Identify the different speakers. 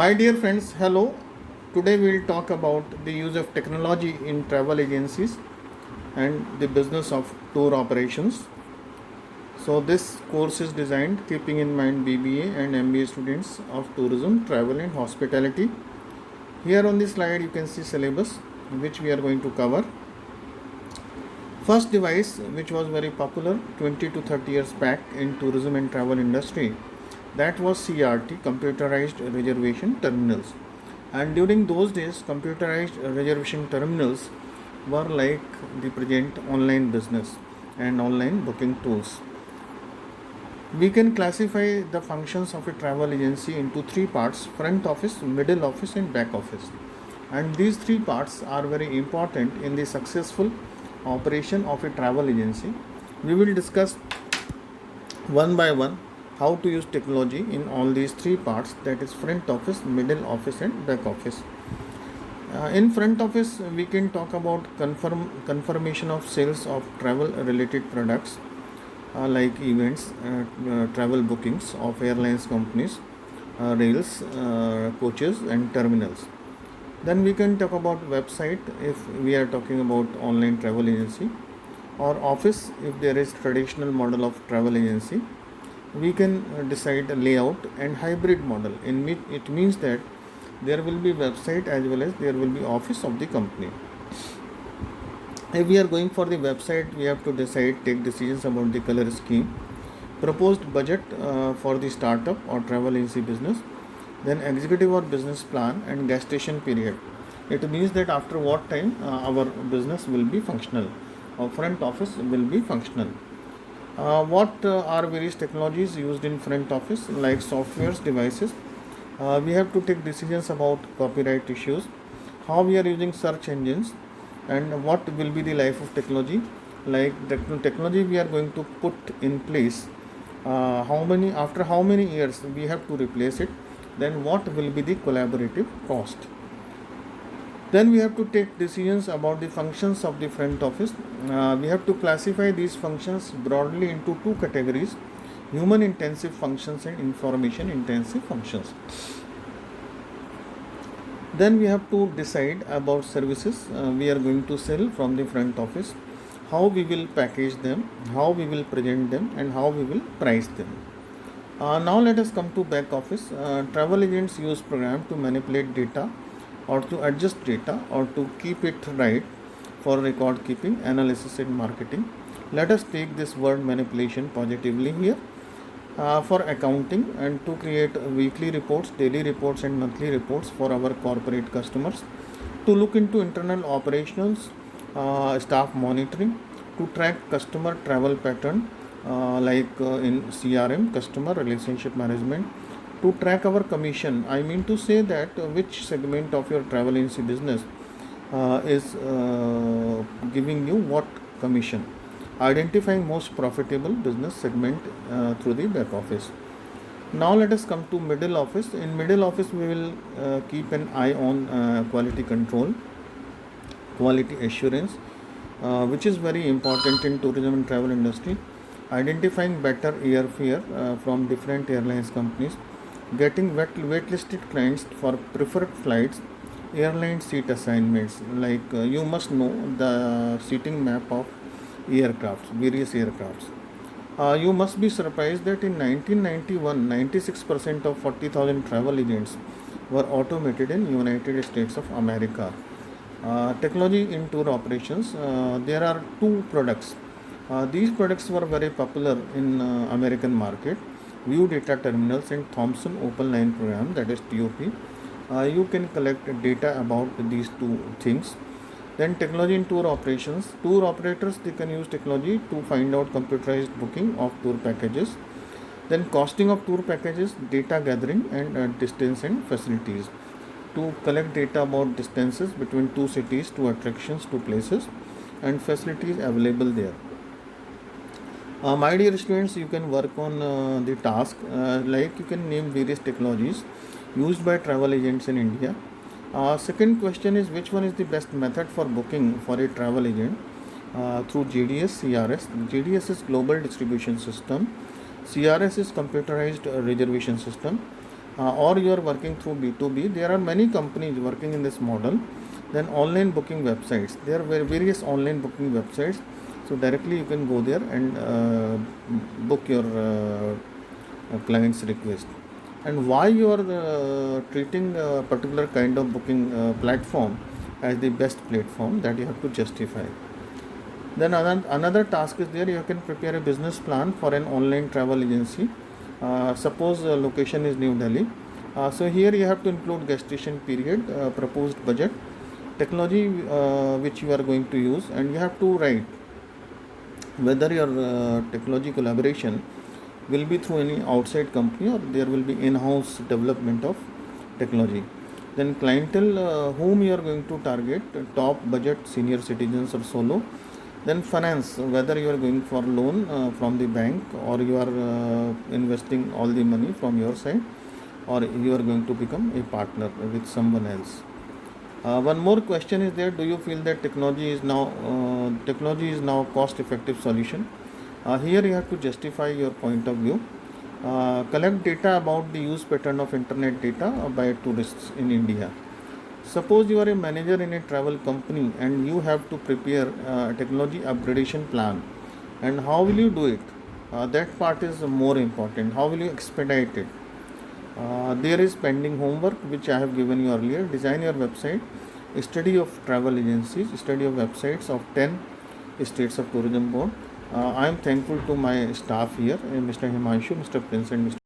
Speaker 1: My dear friends, hello. Today we will talk about the use of technology in travel agencies and the business of tour operations. So this course is designed keeping in mind BBA and MBA students of tourism, travel and hospitality. Here on this slide you can see syllabus which we are going to cover. First device which was very popular 20 to 30 years back in tourism and travel industry, that was CRT, computerized reservation terminals. And during those days computerized reservation terminals were like the present online business and online booking tools. We can classify the functions of a travel agency into three parts: front office, middle office and back office. And these three parts are very important in the successful operation of a travel agency. We will discuss one by one how to use technology in all these three parts, that is front office, middle office and back office. In front office we can talk about confirmation of sales of travel related products like events, travel bookings of airlines companies, rails, coaches and terminals. Then we can talk about website if we are talking about online travel agency, or office if there is traditional model of travel agency. We can decide a layout and hybrid model, in which it means that there will be website as well as there will be office of the company. If we are going for the website, we have to take decisions about the color scheme, proposed budget for the startup or travel agency business, then executive or business plan and gestation period. It means that after what time our business will be functional, our front office will be functional. What are various technologies used in front office, like softwares, devices? We have to take decisions about copyright issues, how we are using search engines, and what will be the life of technology, like the technology we are going to put in place, after how many years we have to replace it, then what will be the collaborative cost. Then we have to take decisions about the functions of the front office. We have to classify these functions broadly into two categories: human intensive functions and information intensive functions. Then we have to decide about services we are going to sell from the front office, how we will package them, how we will present them and how we will price them. Now let us come to back office. Travel agents use program to manipulate data or to adjust data or to keep it right for record keeping, analysis and marketing. Let us take this word manipulation positively here. For accounting and to create weekly reports, daily reports and monthly reports for our corporate customers, to look into internal operations, staff monitoring, to track customer travel pattern in CRM, customer relationship management, to track our commission. I mean to say that which segment of your travel agency business is giving you what commission, identifying most profitable business segment through the back office. Now let us come to middle office. In middle office we will keep an eye on quality control, quality assurance, which is very important in tourism and travel industry, identifying better airfare from different airlines companies, getting waitlisted clients for preferred flights, airline seat assignments, you must know the seating map of various aircrafts. You must be surprised that in 1991, 96% of 40,000 travel agents were automated in United States of America. Technology in tour operations. There are two products. These products were very popular in American market: View Data Terminals and Thomson Open Line Program, that is TOP. You can collect data about these two things. Then technology in tour operations. Tour operators, they can use technology to find out computerized booking of tour packages. Then costing of tour packages, data gathering and distance and facilities, to collect data about distances between two cities, two attractions, two places and facilities available there. My dear students, you can work on the task, like you can name various technologies used by travel agents in India. Second question is, which one is the best method for booking for a travel agent? Through GDS, CRS. GDS is Global Distribution System. CRS is Computerized Reservation System. or you are working through B2B, there are many companies working in this model. Then online booking websites, there are various online booking websites, so directly you can go there and book your client's request. And why you are treating a particular kind of booking platform as the best platform, that you have to justify. Then another task is there, you can prepare a business plan for an online travel agency. Suppose location is New Delhi. So here you have to include gestation period, proposed budget, technology which you are going to use, and you have to write whether your technology collaboration will be through any outside company or there will be in-house development of technology. Then clientele whom you are going to target, top budget senior citizens or solo. Then finance, whether you are going for loan from the bank, or you are investing all the money from your side, or you are going to become a partner with someone else. One more question is there, do you feel that technology is now cost effective solution? Here you have to justify your point of view. Collect data about the use pattern of internet data by tourists in India. Suppose you are a manager in a travel company and you have to prepare a technology upgradation plan, and how will you do it? That part is more important. How will you expedite it? There is pending homework which I have given you earlier. Design your website, study of travel agencies, study of websites of 10 states of tourism board. I am thankful to my staff here, Mr. Himanshu, Mr. Prince, and Mr.